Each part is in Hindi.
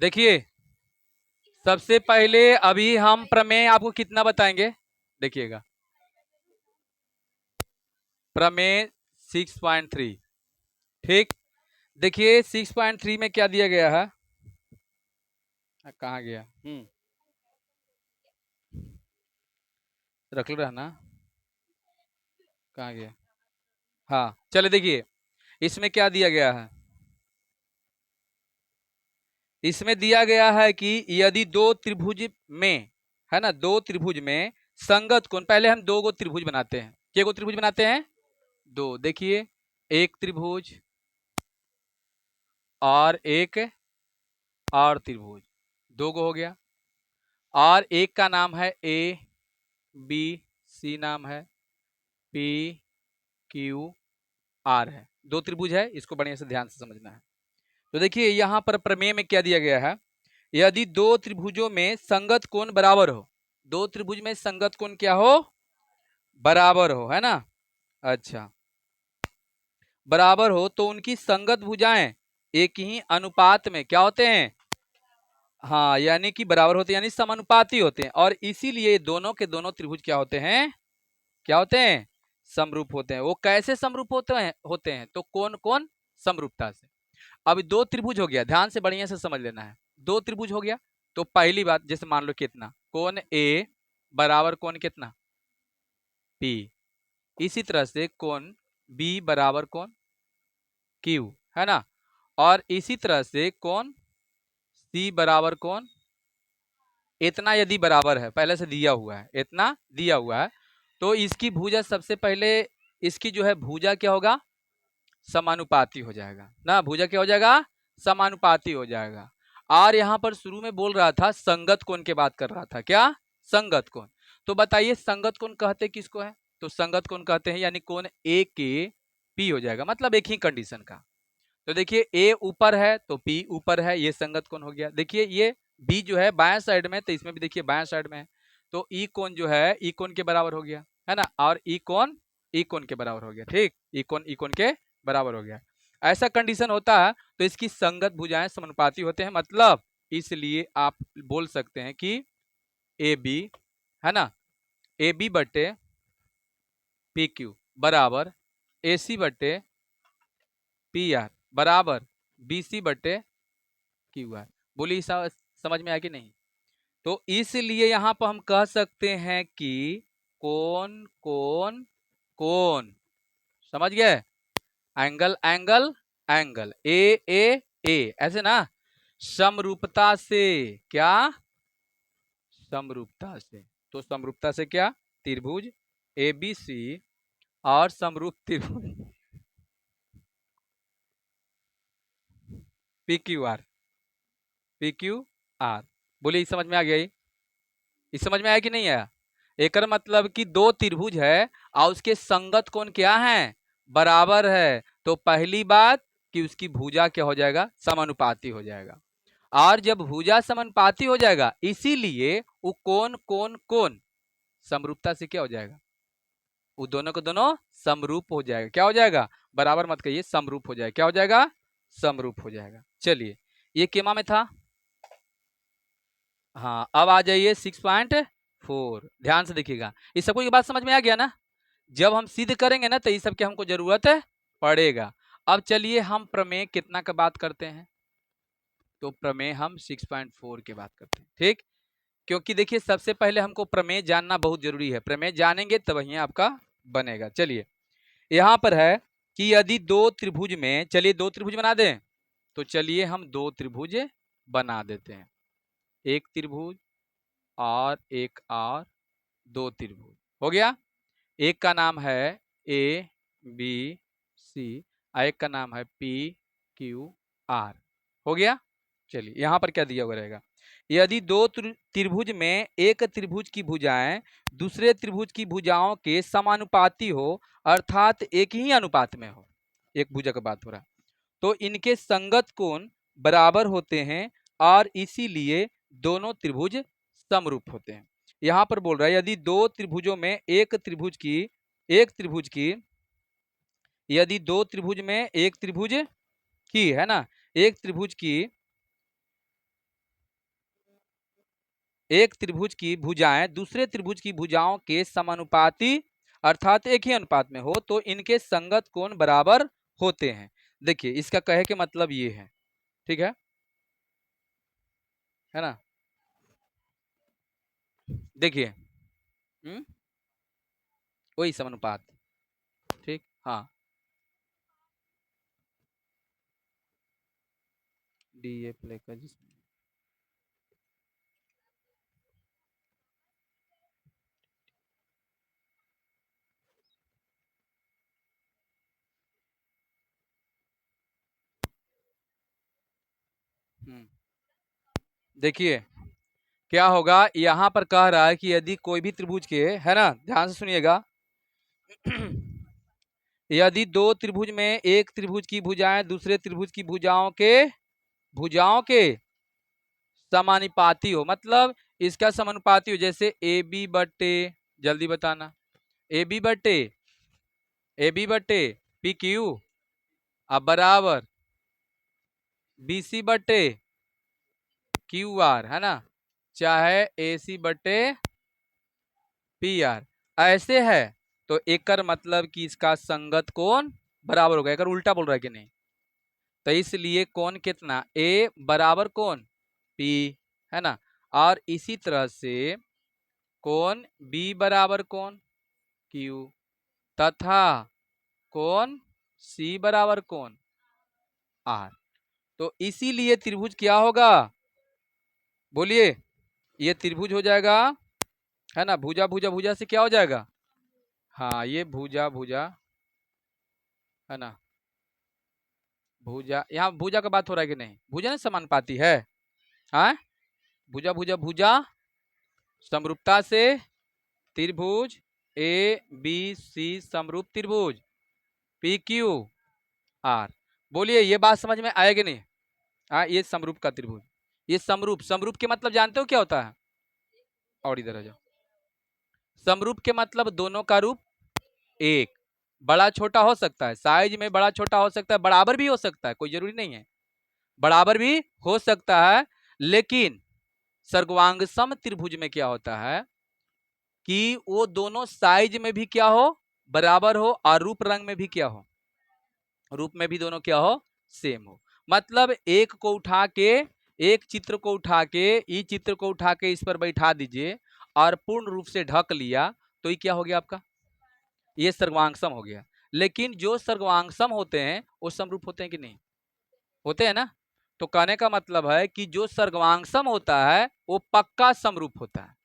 देखिए, सबसे पहले अभी हम प्रमेय आपको कितना बताएंगे, देखिएगा प्रमेय 6.3। ठीक, देखिए 6.3 में क्या दिया गया है, कहाँ गया, रख लो रहना, कहाँ गया, हाँ चले देखिए इसमें क्या दिया गया है। इसमें दिया गया है कि यदि दो त्रिभुज में, है ना, दो त्रिभुज में संगत कोण, पहले हम दो गो त्रिभुज बनाते हैं, क्या गो त्रिभुज बनाते हैं, दो। देखिए एक त्रिभुज और एक और त्रिभुज, दो गो हो गया, और एक का नाम है ए बी सी नाम है, पी क्यू आर है, दो त्रिभुज है, इसको बढ़िया से ध्यान से समझना है। तो देखिए यहां पर प्रमेय में क्या दिया गया है, यदि दो त्रिभुजों में संगत कोण बराबर हो, दो त्रिभुज में संगत कोण क्या हो, बराबर हो, है ना। अच्छा, बराबर हो तो उनकी संगत भुजाएं एक ही अनुपात में क्या होते हैं, हाँ यानी कि बराबर होते हैं, यानी समानुपाती होते हैं, और इसीलिए दोनों के दोनों त्रिभुज क्या होते हैं, क्या होते हैं, समरूप होते हैं। वो कैसे समरूप होते हैं तो कौन कौन समरूपता से। अब दो त्रिभुज हो गया, ध्यान से बढ़िया से समझ लेना है, दो त्रिभुज हो गया तो पहली बात जैसे मान लो कितना, कोण ए बराबर कोण कितना, पी, इसी तरह से कोण बी बराबर कोण क्यू, है ना, और इसी तरह से कोण सी बराबर कोण, इतना यदि बराबर है, पहले से दिया हुआ है, इतना दिया हुआ है, तो इसकी भुजा सबसे पहले, इसकी जो है भुजा क्या होगा, समानुपाती हो जाएगा ना, भुजा क्या हो जाएगा, समानुपाती हो जाएगा। और यहाँ पर शुरू में बोल रहा था संगत कोण की बात कर रहा था, क्या, संगत कोण। तो बताइए संगत कोण कहते किसको है, तो संगत कोण कहते हैं यानी कोण ए के पी हो जाएगा, मतलब एक ही कंडीशन का। तो देखिए ए ऊपर है तो पी ऊपर है, ये संगत कोण हो गया। देखिए ये बी जो है बाएं साइड में, तो इसमें भी देखिए बाएं साइड में है, तो ई कोण जो है ई कोण के बराबर हो गया, है ना, और ई कोण के बराबर हो गया। ठीक, ई कोण के बराबर हो गया। ऐसा कंडीशन होता है तो इसकी संगत भुजाएं समानुपाती होते हैं, मतलब इसलिए आप बोल सकते हैं कि ए बी, है ना, ए बी बटे पी क्यू बराबर ए सी बटे पी आर बराबर बी सी बटे क्यू आर। बोलिए समझ में आया कि नहीं। तो इसलिए यहां पर हम कह सकते हैं कि कोण कोण कोण, समझ गए, एंगल एंगल एंगल, ए ए ए, ऐसे ना, समरूपता से, क्या, समरूपता से। तो समरूपता से क्या, त्रिभुज ए बी सी और समरूप त्रिभुज P Q R, P Q R. बोलिए समझ में आ गया, ये समझ में आया कि नहीं आया। एक मतलब कि दो त्रिभुज है और उसके संगत कोण क्या है, बराबर है, तो पहली बात कि उसकी भुजा क्या हो जाएगा, समानुपाती हो जाएगा। और जब भुजा समानुपाती हो जाएगा इसीलिए वो कोण कोण कोण समरूपता से क्या हो जाएगा, वो दोनों को दोनों समरूप हो जाएगा। क्या हो जाएगा, बराबर मत कहिए, समरूप हो जाएगा। क्या हो जाएगा, समरूप हो जाएगा। चलिए ये केमा में था, हाँ अब आ जाइए 6.4, ध्यान से देखिएगा। इस सबको ये बात समझ में आ गया ना, जब हम सिद्ध करेंगे ना तो इस सब की हमको जरूरत पड़ेगा। अब चलिए हम प्रमेय कितना का बात करते हैं, तो प्रमेय हम 6.4 की बात करते हैं। ठीक, क्योंकि देखिए सबसे पहले हमको प्रमेय जानना बहुत जरूरी है, प्रमेय जानेंगे तब ही आपका बनेगा। चलिए यहाँ पर है कि यदि दो त्रिभुज में, चलिए दो त्रिभुज बना दें, तो चलिए हम दो त्रिभुज बना देते हैं, एक त्रिभुज और दो त्रिभुज हो गया। एक का नाम है ए बी सी और एक का नाम है पी क्यू आर, हो गया। चलिए यहाँ पर क्या दिया हुआ रहेगा, यदि दो त्रिभुज में एक त्रिभुज की भुजाएं दूसरे त्रिभुज की भुजाओं के समानुपाती हो, अर्थात एक ही अनुपात में हो, एक भुजा का बात हो रहा है, तो इनके संगत कोण बराबर होते हैं और इसीलिए दोनों त्रिभुज समरूप होते हैं। यहां पर बोल रहा है यदि दो त्रिभुजों में एक त्रिभुज की यदि दो त्रिभुज में एक त्रिभुज की, है ना, एक त्रिभुज की एक त्रिभुज की भुजाएं दूसरे त्रिभुज की भुजाओं के समानुपाती अर्थात एक ही अनुपात में हो तो इनके संगत कोण बराबर होते हैं। देखिए इसका कहे के मतलब ये है, ठीक है ना। देखिए वही समानुपात, ठीक। हाँ, डी ए प्ले का जिसमें देखिए क्या होगा, यहां पर कह रहा है कि यदि कोई भी त्रिभुज के, है ना, ध्यान से सुनिएगा, यदि दो त्रिभुज में एक त्रिभुज की भुजाएं दूसरे त्रिभुज की भुजाओं के समानुपाती हो, मतलब इसका समानुपाती हो, जैसे ए बी बटे, जल्दी बताना, ए बी बटे पी क्यू अब बराबर बी सी बटे क्यू आर, है ना, चाहे ए सी बटे पी आर, ऐसे है तो एकर मतलब कि इसका संगत कोण बराबर होगा। एकर उल्टा बोल रहा है कि नहीं, तो इसलिए कोण कितना, ए बराबर कोण पी, है ना, और इसी तरह से कोण बी बराबर कोण क्यू तथा कोण सी बराबर कोण आर। तो इसीलिए त्रिभुज क्या होगा, बोलिए, ये त्रिभुज हो जाएगा, है ना, भुजा भुजा भुजा से क्या हो जाएगा, हाँ ये भुजा भुजा, है ना, भुजा, यहाँ भुजा का बात हो रहा है कि नहीं, भुजा ना समानुपाती है, हाँ, भुजा भुजा भुजा समरूपता से त्रिभुज ए बी सी समरूप त्रिभुज पी क्यू आर। बोलिए ये बात समझ में आएगी नहीं, हाँ ये समरूप का त्रिभुज, ये समरूप, समरूप के मतलब जानते हो क्या होता है, और इधर आ जाओ, समरूप के मतलब दोनों का रूप एक, बड़ा छोटा हो सकता है, साइज में बड़ा छोटा हो सकता है, बराबर भी हो सकता है, कोई जरूरी नहीं है, बराबर भी हो सकता है, लेकिन सर्वांग सम त्रिभुज में क्या होता है कि वो दोनों साइज में भी क्या हो, बराबर हो, और रूप रंग में भी क्या हो, रूप में भी दोनों क्या हो, सेम हो। मतलब एक को उठा के, एक चित्र को उठा के, इस चित्र को उठा के इस पर बैठा दीजिए और पूर्ण रूप से ढक लिया तो ये क्या हो गया आपका, ये सर्वांगसम हो गया। लेकिन जो सर्वांगसम होते हैं वो समरूप होते हैं कि नहीं, होते हैं ना। तो कहने का मतलब है कि जो सर्वांगसम होता है वो पक्का समरूप होता है,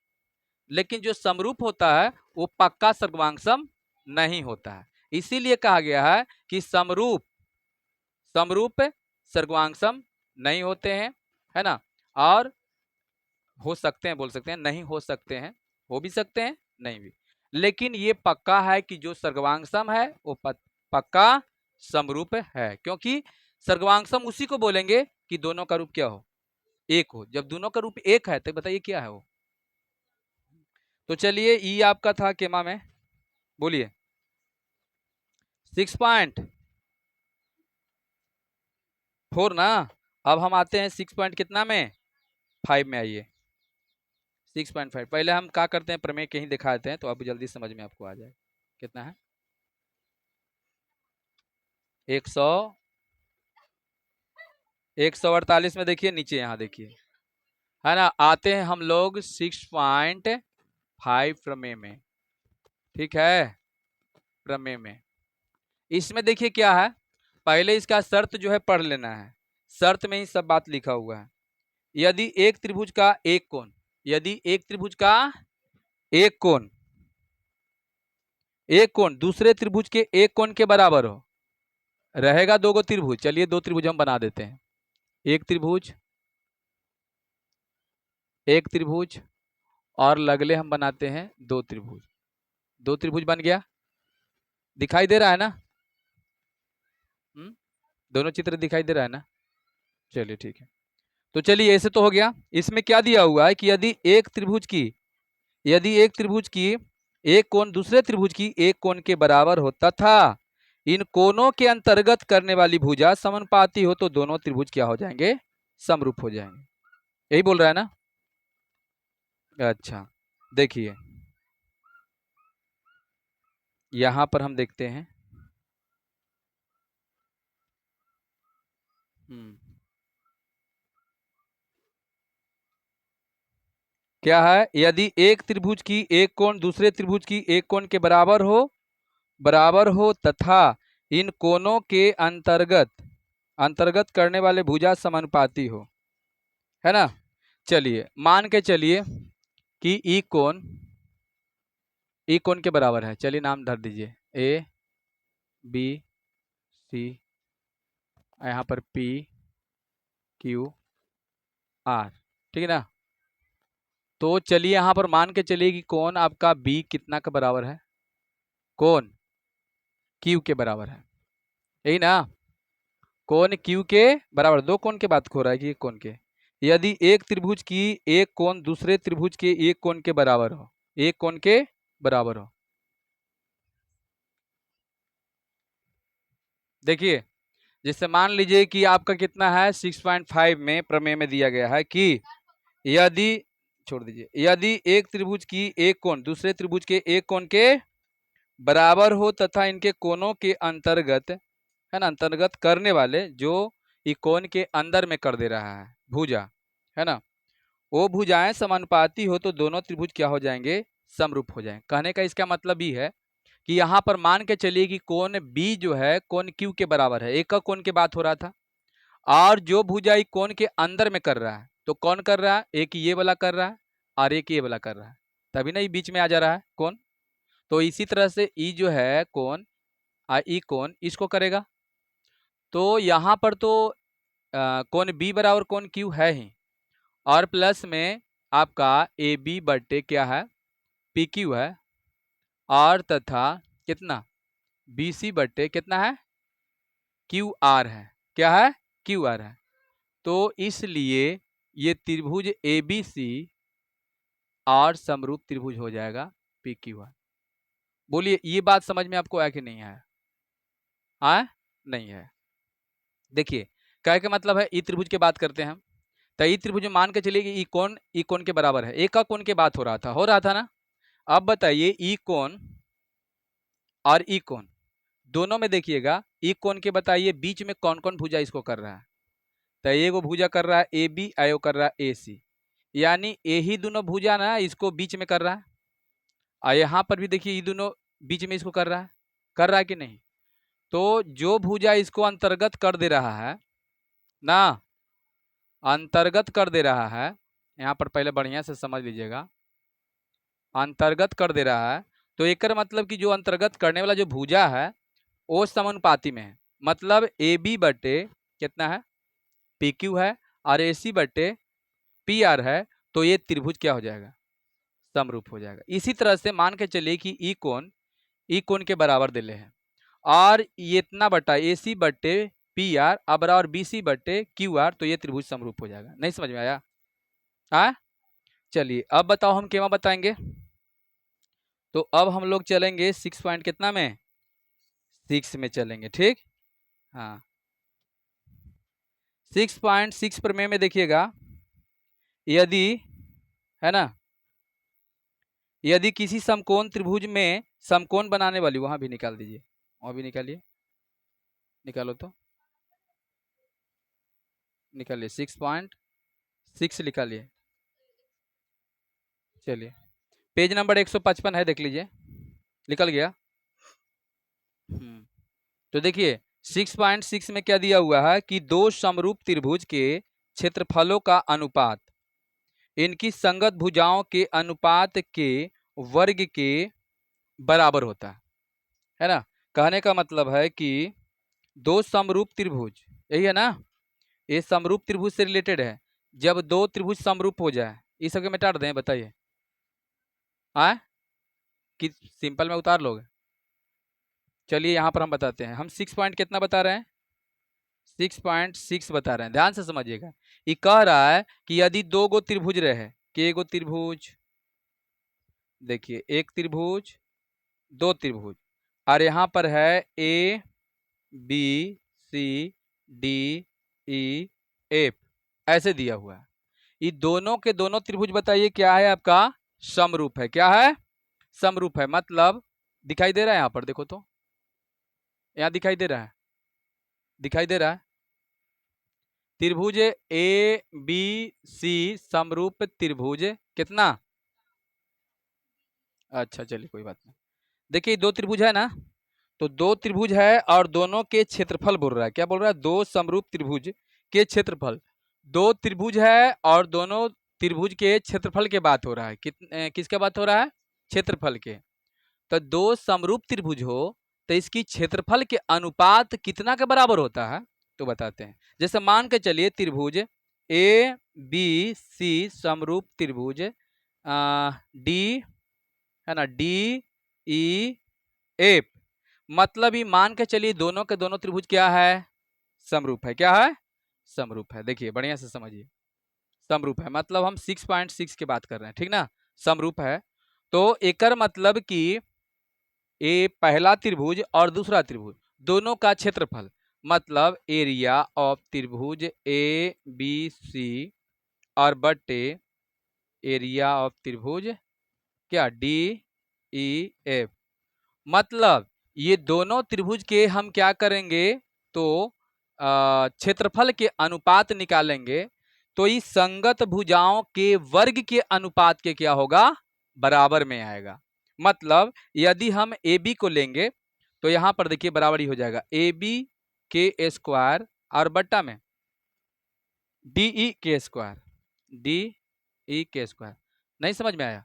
लेकिन जो समरूप होता है वो पक्का सर्वांगसम नहीं होता है। इसीलिए कहा गया है कि समरूप समरूप सर्वांगसम नहीं होते हैं, है ना, और हो सकते हैं, बोल सकते हैं, नहीं हो सकते हैं, हो भी सकते हैं, नहीं भी, लेकिन ये पक्का है कि जो सर्वांगसम है वो पक्का समरूप है, क्योंकि सर्वांगसम उसी को बोलेंगे कि दोनों का रूप क्या हो, एक हो। जब दोनों का रूप एक है तो बताइए क्या है वो। तो चलिए ई आपका था केमा में, बोलिए 6.4 ना। अब हम आते हैं 6 पॉइंट कितना में, 5 में। आइए 6.5, पहले हम क्या करते हैं, प्रमेय कहीं दिखा देते हैं तो अब जल्दी समझ में आपको आ जाए। कितना है, 100, 148 में देखिए नीचे, यहाँ देखिए, है ना, आते हैं हम लोग 6.5 प्रमेय में, ठीक है, प्रमेय में इसमें देखिए क्या है, पहले इसका शर्त जो है पढ़ लेना है, शर्त में ही सब बात लिखा हुआ है। यदि एक त्रिभुज का एक कोण, यदि एक त्रिभुज का एक कोण, एक कोण दूसरे त्रिभुज के एक कोण के बराबर हो, रहेगा दो गो त्रिभुज, चलिए दो त्रिभुज हम बना देते हैं, एक त्रिभुज, एक त्रिभुज, और लगले हम बनाते हैं दो त्रिभुज, दो त्रिभुज बन गया, दिखाई दे रहा है ना, दोनों चित्र दिखाई दे रहा है ना, चलिए ठीक है। तो चलिए ऐसे तो हो गया। इसमें क्या दिया हुआ है कि यदि एक त्रिभुज की, यदि एक त्रिभुज की एक कोण दूसरे त्रिभुज की एक कोण के बराबर हो तथा इन कोणों के अंतर्गत करने वाली भुजा समानुपाती हो तो दोनों त्रिभुज क्या हो जाएंगे, समरूप हो जाएंगे, यही बोल रहा है ना। अच्छा, देखिए यहां पर हम देखते हैं। क्या है, यदि एक त्रिभुज की एक कोण दूसरे त्रिभुज की एक कोण के बराबर हो तथा इन कोणों के अंतर्गत अंतर्गत करने वाले भुजा समानुपाती हो, है ना। चलिए मान के चलिए कि ई कोण के बराबर है। चलिए नाम धर दीजिए ए बी सी, यहाँ पर पी क्यू आर, ठीक है ना। तो चलिए यहाँ पर मान के चलिए कि कोण आपका बी कितना का बराबर है, कोण क्यू के बराबर है, यही ना। कोण क्यू के बराबर, दो कोण के बात हो रहा है कि एक कोण के। यदि एक त्रिभुज की एक कोण दूसरे त्रिभुज के एक कोण के बराबर हो, एक कोण के बराबर हो। देखिए जैसे मान लीजिए कि आपका कितना है 6.5 में प्रमेय में दिया गया है कि यदि, छोड़ दीजिए, यदि एक त्रिभुज की एक कोण दूसरे त्रिभुज के एक कोण के बराबर हो तथा इनके कोणों के अंतर्गत, है ना, अंतर्गत करने वाले जो ये कोण के अंदर में कर दे रहा है भुजा, है ना, वो भुजाएं समानुपाती हो तो दोनों त्रिभुज क्या हो जाएंगे, समरूप हो जाएंगे। कहने का इसका मतलब ही है कि यहाँ पर मान के चलिए कि कोण बी जो है कोण क्यू के बराबर है, एक का कोण की बात हो रहा था, और जो भुजा ई कोण के अंदर में कर रहा है, तो कौन कर रहा है, एक ये वाला कर रहा है और एक ये वाला कर रहा है, तभी ना ये बीच में आ जा रहा है कौन। तो इसी तरह से ई जो है कौन, ई कौन इसको करेगा। तो यहाँ पर तो कौन बी बराबर कौन क्यू है ही, और प्लस में आपका ए बी बटे क्या है, पी क्यू है, और तथा कितना बी सी बटे कितना है, क्यू आर है, क्या है, क्यू आर है। तो इसलिए ये त्रिभुज ए बी सी और समरूप त्रिभुज हो जाएगा पी क्यू आर। बोलिए ये बात समझ में आपको आया कि नहीं आया, आया नहीं है। देखिए क्या का मतलब है, ई त्रिभुज की बात करते हैं हम, तो ई त्रिभुज में मान के चलिए कि ई कोण के बराबर है, एक का कोण की बात हो रहा था ना। अब बताइए ई कोण और ई कोण दोनों में देखिएगा, ई कोण के बताइए बीच में कौन कौन भुजा इसको कर रहा है, तो एगो भुजा कर रहा है ए बी, आयो कर रहा है ए सी, यानी यही दोनों भुजा ना इसको बीच में कर रहा है, और यहाँ पर भी देखिए ये दोनों बीच में इसको कर रहा है कि नहीं। तो जो भुजा इसको अंतर्गत कर दे रहा है ना, अंतर्गत कर दे रहा है, यहाँ पर पहले बढ़िया से समझ लीजिएगा, अंतर्गत कर दे रहा है, तो एक मतलब कि जो अंतर्गत करने वाला जो भुजा है वो समानुपाती में है, मतलब ए बी बटे कितना है, पी क्यू है, और ए सी बटे पी आर है, तो ये त्रिभुज क्या हो जाएगा, समरूप हो जाएगा। इसी तरह से मान के चलिए कि ई कोण के बराबर दिले हैं, और ये इतना बटा ए सी बटे पी आर अब बराबर बी सी बटे क्यू आर, तो ये त्रिभुज समरूप हो जाएगा। नहीं समझ में आया, हाँ। चलिए अब बताओ हम क्या बताएंगे। तो अब हम लोग चलेंगे 6 पॉइंट कितना में, 6 में चलेंगे, ठीक। हाँ 6.6 प्रमेय में देखिएगा, यदि, है ना, यदि किसी समकोण त्रिभुज में समकोण बनाने वाली, वहां भी निकाल दीजिए, वहां भी निकालिए, निकालो तो निकालिए, 6.6 निकालिए। चलिए पेज नंबर 155 है, देख लीजिए, निकल गया। तो देखिए 6.6 में क्या दिया हुआ है कि दो समरूप त्रिभुज के क्षेत्रफलों का अनुपात इनकी संगत भुजाओं के अनुपात के वर्ग के बराबर होता है ना। कहने का मतलब है कि दो समरूप त्रिभुज, यही है ना, ये समरूप त्रिभुज से रिलेटेड है। जब दो त्रिभुज समरूप हो जाए, इस सबके मिटा दें, बताइए आए कि सिंपल में उतार लोगे। चलिए यहाँ पर हम बताते हैं, हम 6 पॉइंट कितना बता रहे हैं, 6.6 बता रहे हैं, ध्यान से समझिएगा। ये कह रहा है कि यदि दो गो त्रिभुज रहे, के गो त्रिभुज, देखिए एक त्रिभुज दो त्रिभुज, और यहाँ पर है A B C D E F, ऐसे दिया हुआ है। ये दोनों के दोनों त्रिभुज बताइए क्या है आपका, समरूप है। क्या है, समरूप है। मतलब दिखाई दे रहा है यहाँ पर, देखो तो, यहाँ दिखाई दे रहा है, दिखाई दे रहा है। त्रिभुज ए बी सी समरूप त्रिभुज कितना, अच्छा चलिए कोई बात नहीं। देखिए दो त्रिभुज है ना, तो दो त्रिभुज है और दोनों के क्षेत्रफल बोल रहा है। क्या बोल रहा है, दो समरूप त्रिभुज के क्षेत्रफल। दो त्रिभुज है और दोनों त्रिभुज के क्षेत्रफल के बात हो रहा है। किसके बात हो रहा है, क्षेत्रफल के। तो दो समरूप त्रिभुज हो तो इसकी क्षेत्रफल के अनुपात कितना के बराबर होता है, तो बताते हैं। जैसे मान के चलिए त्रिभुज ए बी सी समरूप त्रिभुज डी है ना, डी ई एफ, मतलब ये मान के चलिए दोनों के दोनों त्रिभुज क्या है, समरूप है। क्या है, समरूप है। देखिए बढ़िया से समझिए, समरूप है मतलब हम 6.6 की बात कर रहे हैं, ठीक ना, समरूप है। तो एकर मतलब कि ए पहला त्रिभुज और दूसरा त्रिभुज दोनों का क्षेत्रफल, मतलब एरिया ऑफ त्रिभुज ए बी सी और बटे एरिया ऑफ त्रिभुज क्या डी ई एफ। मतलब ये दोनों त्रिभुज के हम क्या करेंगे, तो क्षेत्रफल के अनुपात निकालेंगे। तो इस संगत भुजाओं के वर्ग के अनुपात के क्या होगा, बराबर में आएगा। मतलब यदि हम ए बी को लेंगे तो यहाँ पर देखिए बराबरी हो जाएगा ए बी के स्क्वायर और बट्टा में डी ई के स्क्वायर, डी ई के स्क्वायर। नहीं समझ में आया,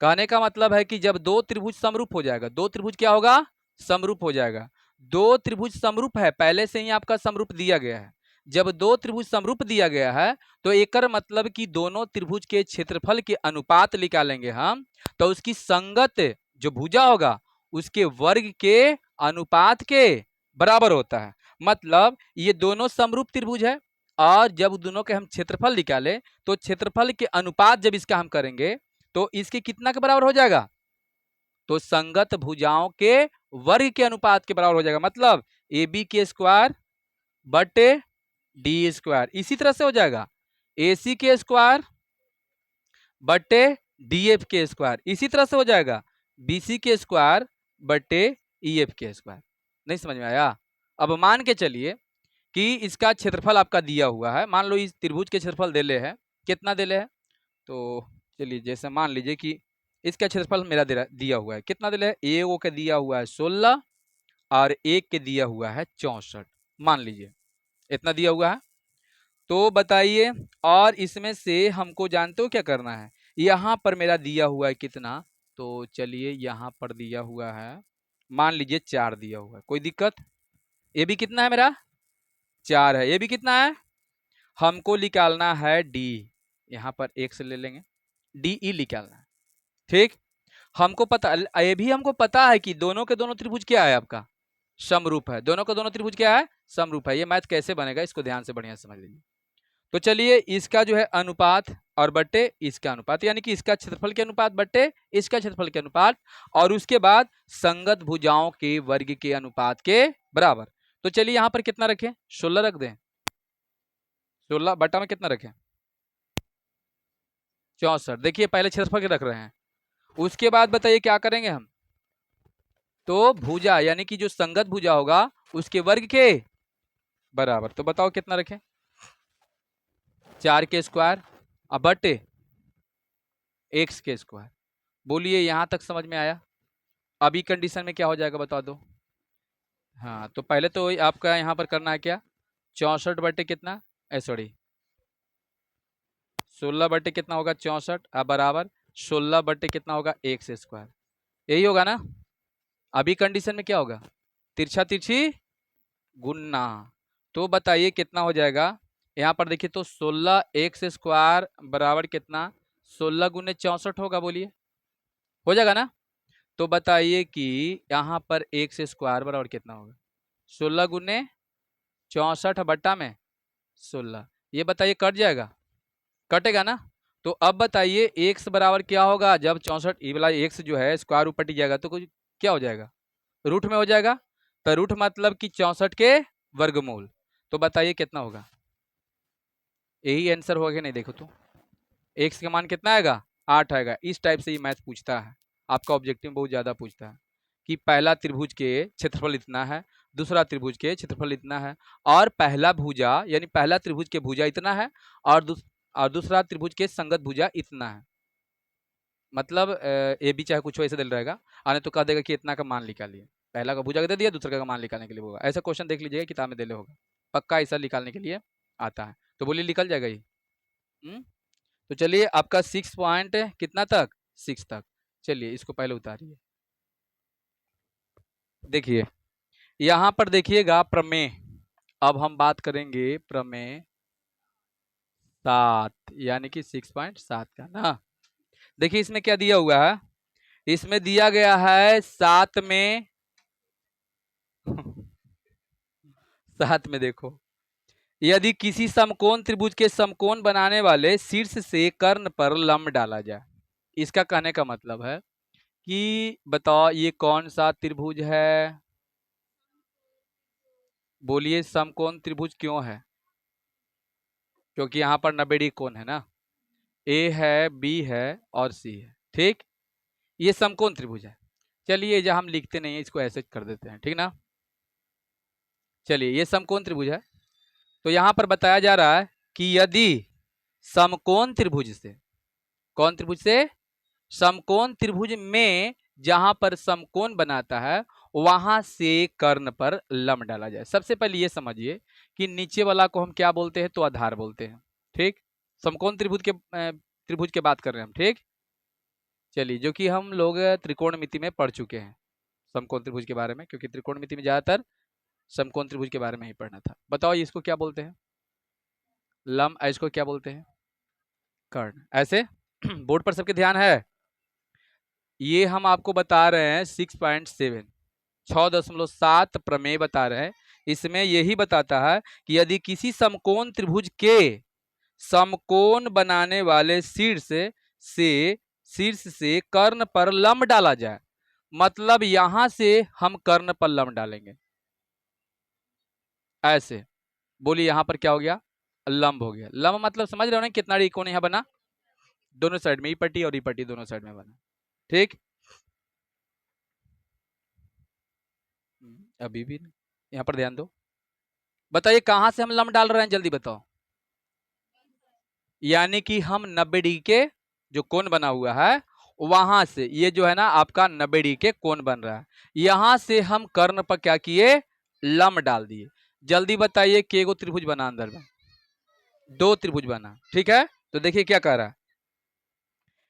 कहने का मतलब है कि जब दो त्रिभुज समरूप हो जाएगा, दो त्रिभुज क्या होगा, समरूप हो जाएगा। दो त्रिभुज समरूप है, पहले से ही आपका समरूप दिया गया है। जब दो त्रिभुज समरूप दिया गया है तो एकर मतलब कि दोनों त्रिभुज के क्षेत्रफल के अनुपात निकालेंगे हम, तो उसकी संगत जो भुजा होगा उसके वर्ग के अनुपात के बराबर होता है। मतलब ये दोनों समरूप त्रिभुज है और जब दोनों के हम क्षेत्रफल निकाले तो क्षेत्रफल के अनुपात जब इसका हम करेंगे तो इसके कितना के बराबर हो जाएगा, तो संगत भुजाओं के वर्ग के अनुपात के बराबर हो जाएगा। मतलब ए बी के स्क्वायर बटे डी स्क्वायर, इसी तरह से हो जाएगा ए सी के स्क्वायर बटे डी एफ के स्क्वायर, इसी तरह से हो जाएगा बी सी के स्क्वायर बटे ई एफ के स्क्वायर। नहीं समझ में आया। अब मान के चलिए कि इसका क्षेत्रफल आपका दिया हुआ है, मान लो इस त्रिभुज के क्षेत्रफल दे ले है, कितना दे ले है, तो चलिए जैसे मान लीजिए कि इसका क्षेत्रफल मेरा दिया हुआ है, कितना दिया है, ए ओ के दिया हुआ है 16 और एक के दिया हुआ है 64, मान लीजिए इतना दिया हुआ है। तो बताइए, और इसमें से हमको जानते हो क्या करना है, यहाँ पर मेरा दिया हुआ है कितना, तो चलिए यहाँ पर दिया हुआ है, मान लीजिए 4 दिया हुआ है, कोई दिक्कत। ये भी कितना है मेरा, 4 है। ये भी कितना है, हमको निकालना है डी, यहाँ पर एक से ले लेंगे, डी ई निकालना है, ठीक। हमको पता, ये भी हमको पता है कि दोनों के दोनों त्रिभुज क्या है आपका, समरूप है। दोनों के दोनों त्रिभुज क्या है, समरूप है। ये मैथ कैसे बनेगा इसको ध्यान से बढ़िया समझ लीजिए। तो चलिए इसका जो है अनुपात और बट्टे इसका अनुपात, यानी कि इसका क्षेत्रफल के अनुपात बट्टे इसका क्षेत्रफल के अनुपात, और उसके बाद संगत भुजाओं के वर्ग के अनुपात के बराबर। तो चलिए यहाँ पर कितना रखें, 16 रख दें, 16 बट्टा में कितना रखें, 64। देखिए पहले क्षेत्रफल के रख रहे हैं, उसके बाद बताइए क्या करेंगे हम, तो भुजा यानी कि जो संगत भुजा होगा उसके वर्ग के बराबर। तो बताओ कितना रखें, 4 के स्क्वायर अब बटे x के स्क्वायर। बोलिए यहां तक समझ में आया। अभी कंडीशन में क्या हो जाएगा बता दो। हाँ तो पहले तो आपका यहाँ पर करना है क्या, 64 बटे कितना, सॉरी 16 बटे कितना होगा 64, अब बराबर 16 बटे कितना होगा x स्क्वायर, यही होगा ना। अभी कंडीशन में क्या होगा, तिरछा तिरछी गुन्ना। तो बताइए कितना हो जाएगा, यहाँ पर देखिए तो 16 x स्क्वायर बराबर कितना, 16 गुने 64 होगा, बोलिए हो जाएगा ना। तो बताइए कि यहाँ पर x स्क्वायर बराबर कितना होगा, 16 गुने 64 बट्टा में 16, ये बताइए कट जाएगा, कटेगा ना। तो अब बताइए x बराबर क्या होगा, जब 64 ये वाला x जो है स्क्वायर ऊपर पट जाएगा तो कुछ क्या हो जाएगा, रूट में हो जाएगा। तो रूट मतलब कि 64 के वर्गमूल। तो बताइए कितना होगा, यही आंसर होगा कि नहीं, देखो तो x का मान कितना आएगा 8 आएगा। इस टाइप से ये मैथ पूछता है, आपका ऑब्जेक्टिव में बहुत ज्यादा पूछता है कि पहला त्रिभुज के क्षेत्रफल इतना है, दूसरा त्रिभुज के क्षेत्रफल इतना है, और पहला भुजा यानी पहला त्रिभुज के भुजा इतना है, और दूसरा त्रिभुज के संगत भुजा इतना है। मतलब ए भी चाहे कुछ ऐसे दिल रहेगा, आने तो कह देगा कि इतना का मान निकालिए, पहला का भुजा दे दिया, दूसरे का मान निकालने के लिए होगा। ऐसा क्वेश्चन देख लीजिएगा किताब में दिले होगा, पक्का ऐसा निकालने के लिए आता है। तो बोलिए निकल जाएगा ये। तो चलिए आपका 6 पॉइंट कितना तक 6 तक। चलिए इसको पहले उतारिए। देखिए यहां पर देखिएगा प्रमेय, अब हम बात करेंगे प्रमेय 7 यानी कि 6.7 का ना। देखिए इसमें क्या दिया हुआ है, इसमें दिया गया है 7 में 7 में देखो, यदि किसी समकोण त्रिभुज के समकोण बनाने वाले शीर्ष से कर्ण पर लंब डाला जाए। इसका कहने का मतलब है कि बताओ ये कौन सा त्रिभुज है, बोलिए समकोण त्रिभुज क्यों है, क्योंकि यहाँ पर 90 डिग्री कोण है ना, ए है, बी है और सी है, ठीक। ये समकोण त्रिभुज है। चलिए जहां हम लिखते नहीं है इसको ऐसे कर देते हैं, ठीक ना। चलिए ये समकोण त्रिभुज है, तो यहां पर बताया जा रहा है कि यदि समकोण त्रिभुज से, कौन त्रिभुज से, समकोण त्रिभुज में जहां पर समकोण बनाता है वहां से कर्ण पर लंब डाला जाए। सबसे पहले ये समझिए कि नीचे वाला को हम क्या बोलते हैं, तो आधार बोलते हैं, ठीक। समकोण त्रिभुज के बात कर रहे हैं हम, ठीक। चलिए जो कि हम लोग त्रिकोणमिति में पढ़ चुके हैं समकोण त्रिभुज के बारे में, क्योंकि त्रिकोणमिति में ज्यादातर समकोण त्रिभुज के बारे में ही पढ़ना था। बताओ इसको क्या बोलते हैं, लंब, इसको क्या बोलते हैं, कर्ण। ऐसे बोर्ड पर सबके ध्यान है। ये हम आपको बता रहे हैं 6.7 6.7 प्रमेय बता रहे हैं। इसमें यही बताता है कि यदि किसी समकोण त्रिभुज के समकोण बनाने वाले शीर्ष से कर्ण पर लंब डाला जाए, मतलब यहां से हम कर्ण पर लंब डालेंगे ऐसे। बोलिए यहां पर क्या हो गया, लंब हो गया। लंब मतलब समझ रहे हो ना कितना कोण यहां बना, दोनों साइड में, ई पट्टी और ई पट्टी दोनों साइड में बना, ठीक। अभी भी यहां पर ध्यान दो। बताइए कहां से हम लंब डाल रहे हैं, जल्दी बताओ। यानी कि हम 90 डिग्री के जो कोण बना हुआ है वहां से, ये जो है ना आपका 90 डिग्री के कोण बन रहा है, यहां से हम कर्ण पर क्या किए, लंब डाल दिए। जल्दी बताइए के गो त्रिभुज बना अंदर में, 2 त्रिभुज बना, ठीक है। तो देखिए क्या कह रहा है,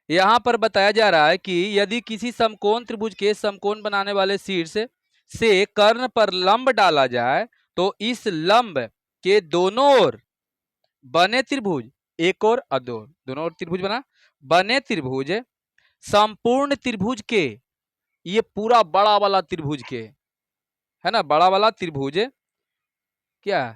यहां पर बताया जा रहा है कि यदि किसी समकोण त्रिभुज के समकोण बनाने वाले शीर्ष से कर्ण पर लंब डाला जाए तो इस लंब के दोनों ओर बने त्रिभुज, एक और दो, दोनों ओर त्रिभुज बना, बने त्रिभुज संपूर्ण त्रिभुज के, ये पूरा बड़ा वाला त्रिभुज के है ना, बड़ा वाला त्रिभुज क्या,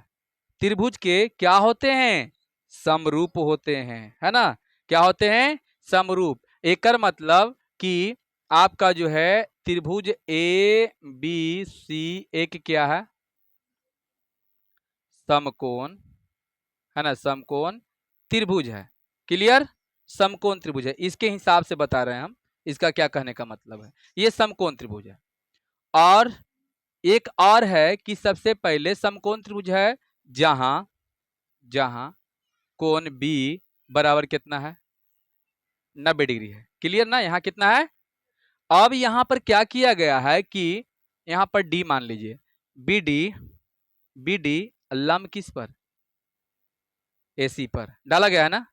त्रिभुज के क्या होते हैं, समरूप होते हैं, है ना। क्या होते हैं, समरूप। एकर मतलब कि आपका जो है त्रिभुज ए बी सी एक क्या है, समकोण, है ना, समकोण त्रिभुज है। क्लियर, समकोण त्रिभुज है, इसके हिसाब से बता रहे हैं हम, इसका क्या कहने का मतलब है, ये समकोण त्रिभुज है। और एक और है कि सबसे पहले समकोण त्रिभुज है जहां जहां कोण बी बराबर कितना है, 90 डिग्री है। क्लियर ना, यहाँ कितना है। अब यहां पर क्या किया गया है कि यहां पर डी मान लीजिए, बी डी लंब किस पर, एसी पर डाला गया है ना,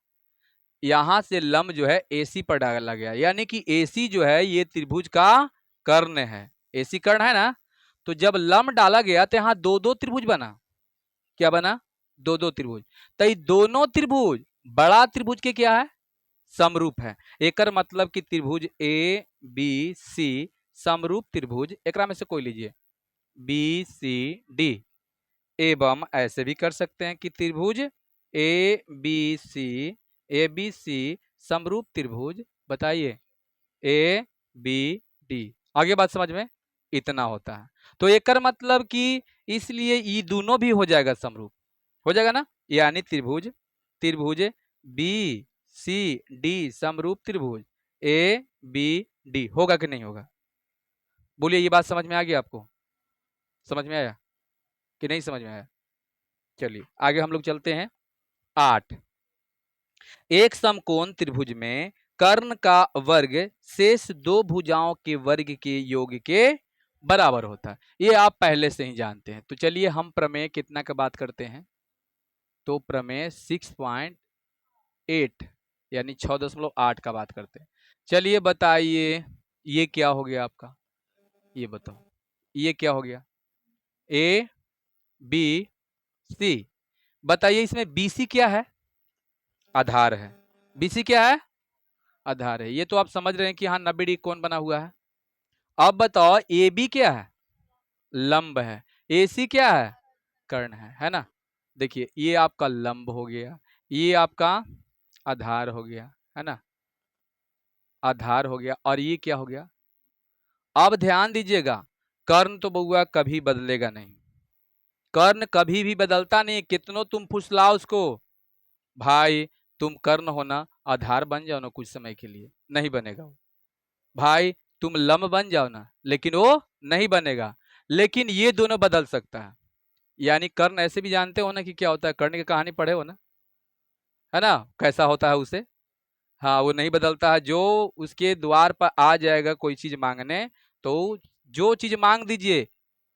यहां से लंब जो है एसी पर डाला गया, यानी कि एसी जो है ये त्रिभुज का कर्ण है, एसी कर्ण है ना। तो जब लंब डाला गया तो यहाँ दो दो त्रिभुज बना, क्या बना, दो दो त्रिभुज। तो ये दोनों त्रिभुज बड़ा त्रिभुज के क्या है, समरूप है। एकर मतलब कि त्रिभुज ए बी सी समरूप त्रिभुज, एक में से कोई लीजिए बी सी डी, एवं ऐसे भी कर सकते हैं कि त्रिभुज ए बी सी समरूप त्रिभुज, बताइए ए बी डी। आगे बात समझ में, इतना होता है। तो एकर मतलब कि इसलिए ये दोनों भी हो जाएगा समरूप, हो जाएगा ना, यानी त्रिभुज बी सी डी समरूप त्रिभुज ए बी डी होगा कि नहीं होगा? बोलिए, ये बात समझ में आ गई आपको? समझ में आया कि नहीं समझ में आया? चलिए आगे हम लोग चलते हैं। 8, एक समकोण त्रिभुज में कर्ण का वर्ग शेष दो भुजाओं के वर्ग के योग के बराबर होता है। ये आप पहले से ही जानते हैं। तो चलिए हम प्रमेय कितना का बात करते हैं। तो प्रमेय 6.8 यानी 6.8 का बात करते हैं। चलिए बताइए, ये क्या हो गया आपका? ये बताओ, ये क्या हो गया? A B C. बताइए इसमें बीसी क्या है? आधार है। बीसी क्या है? आधार है। ये तो आप समझ रहे हैं कि हाँ 90 डिग्री कोण बना हुआ है। अब बताओ ए बी क्या है? लंब है। ए सी क्या है? कर्ण है ना? देखिए ये आपका लंब हो गया, ये आपका आधार हो गया, है ना? आधार हो गया। और ये क्या हो गया? अब ध्यान दीजिएगा, कर्ण तो बउआ कभी बदलेगा नहीं। कर्ण कभी भी बदलता नहीं, कितनों तुम फुसलाओ उसको। भाई तुम कर्ण होना, आधार बन जाओ ना कुछ समय के लिए, नहीं बनेगा वो। भाई तुम लंब बन जाओ ना, लेकिन वो नहीं बनेगा। लेकिन ये दोनों बदल सकता है। यानी कर्ण ऐसे भी जानते हो ना कि क्या होता है, कर्ण की कहानी पढ़े हो ना, है ना? कैसा होता है उसे। हाँ वो नहीं बदलता है। जो उसके द्वार पर आ जाएगा कोई चीज मांगने, तो जो चीज मांग दीजिए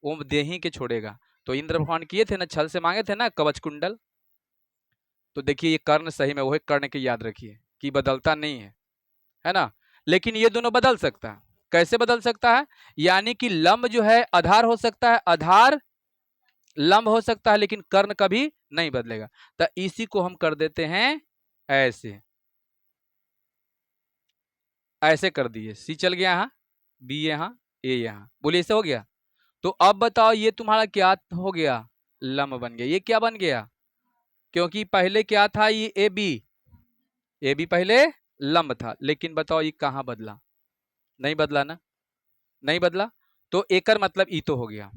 वो दे ही के छोड़ेगा। तो इंद्र भगवान किए थे ना, छल से मांगे थे ना कवच कुंडल। तो देखिए ये कर्ण सही में वही कर्ण के याद रखिए कि बदलता नहीं है ना? लेकिन ये दोनों बदल सकता है। कैसे बदल सकता है? यानी कि लंब जो है आधार हो सकता है, आधार लंब हो सकता है, लेकिन कर्ण कभी नहीं बदलेगा। तो इसी को हम कर देते हैं ऐसे, ऐसे कर दिए। सी चल गया यहाँ, बी यहाँ, ए यहाँ। बोलिए ऐसे हो गया। तो अब बताओ ये तुम्हारा क्या हो गया? लंब बन गया। ये क्या बन गया? क्योंकि पहले क्या था? ये ए बी, ए बी पहले लंब था। लेकिन बताओ ये कहाँ बदला? नहीं बदला ना, नहीं बदला। तो एकर मतलब ई तो हो गया।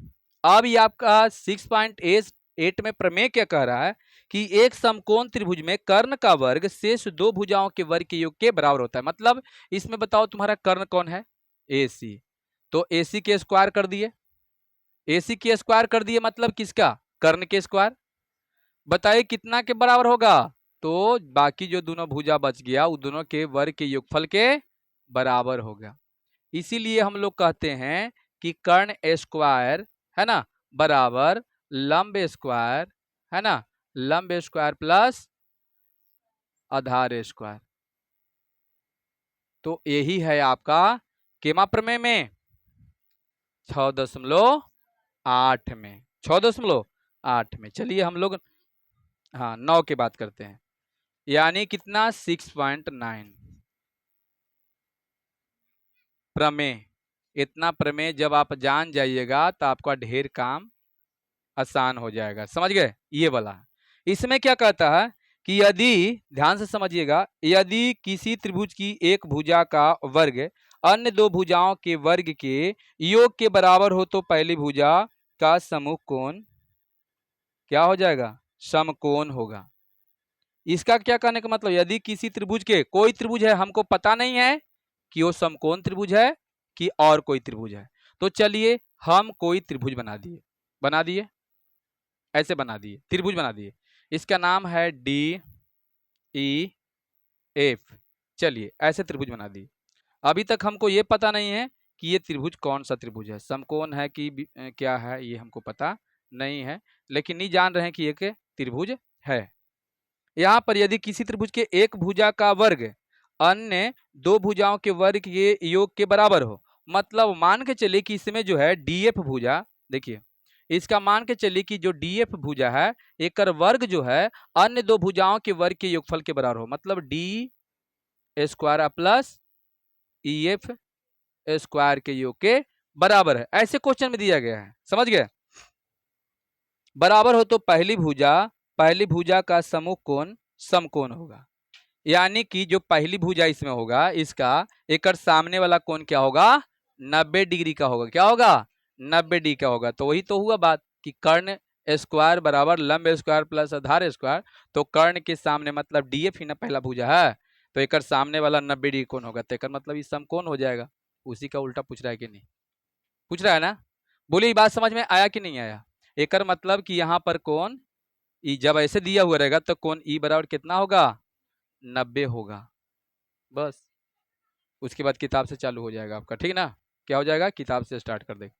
अब ये आपका 6.8 में प्रमेय क्या कह रहा है कि एक समकोण त्रिभुज में कर्ण का वर्ग शेष दो भुजाओं के वर्ग के योग के बराबर होता है। मतलब इसमें बताओ तुम्हारा कर्ण कौन है? ए सी। तो ए सी के स्क्वायर कर दिए, ए सी के स्क्वायर कर दिए मतलब किसका? कर्ण के स्क्वायर। बताइए कितना के बराबर होगा? तो बाकी जो दोनों भुजा बच गया उन दोनों के वर्ग के योगफल के बराबर होगा। इसीलिए हम लोग कहते हैं कि कर्ण स्क्वायर, है ना, बराबर लंब स्क्वायर, है ना, लंब स्क्वायर प्लस आधार स्क्वायर। तो यही है आपका केमा प्रमेय में 6.8 में, 6.8 में। चलिए हम लोग हाँ 9 की बात करते हैं। यानी कितना? 6.9 प्रमेय। इतना प्रमेय जब आप जान जाइएगा तो आपका ढेर काम आसान हो जाएगा। समझ गए? ये वाला इसमें क्या कहता है कि यदि, ध्यान से समझिएगा, यदि किसी त्रिभुज की एक भुजा का वर्ग अन्य दो भुजाओं के वर्ग के योग के बराबर हो तो पहली भुजा का समूह कोण क्या हो जाएगा? समकोण होगा। इसका क्या कहने का मतलब, यदि किसी त्रिभुज के, कोई त्रिभुज है, हमको पता नहीं है कि वो समकोण त्रिभुज है कि और कोई त्रिभुज है। तो चलिए हम कोई त्रिभुज बना दिए, बना दिए, ऐसे बना दिए, त्रिभुज बना दिए। इसका नाम है डी ई एफ। चलिए ऐसे त्रिभुज बना दिए। अभी तक हमको ये पता नहीं है कि ये त्रिभुज कौन सा त्रिभुज है, समकोण है कि क्या है, ये हमको पता नहीं है। लेकिन नहीं जान रहे हैं कि एक त्रिभुज है। यहाँ पर यदि किसी त्रिभुज के एक भुजा का वर्ग अन्य दो भुजाओं के वर्ग के योग के बराबर हो, मतलब मान के चलिए कि इसमें जो है डीएफ भुजा, देखिए इसका मान के चलिए कि जो डीएफ भुजा है एक वर्ग जो है अन्य दो भुजाओं के वर्ग के योगफल के बराबर हो, मतलब D square plus E F square के योग के बराबर है। ऐसे क्वेश्चन में दिया गया है, समझ गए? बराबर हो तो पहली भुजा का समूह कोण समकोण होगा। यानी कि जो पहली भुजा इसमें होगा, इसका एक सामने वाला कोण क्या होगा? 90 डिग्री का होगा। क्या होगा? 90 डिग्री का होगा। तो वही तो हुआ बात कि कर्ण स्क्वायर बराबर लंब स्क्वायर प्लस आधार स्क्वायर। तो कर्ण के सामने मतलब डीएफ ही ना पहला भुजा है, तो एक सामने वाला 90 डिग्री कोण होगा, तो एक मतलब इस समकोण हो जाएगा। उसी का उल्टा पूछ रहा है कि नहीं, पूछ रहा है ना। बोलिए ये बात समझ में आया कि नहीं आया। एक मतलब कि यहाँ पर कोण ई जब ऐसे दिया हुआ रहेगा तो कोण ई बराबर कितना होगा, 90 होगा। बस उसके बाद किताब से चालू हो जाएगा आपका, ठीक ना। क्या हो जाएगा, किताब से स्टार्ट कर देगा।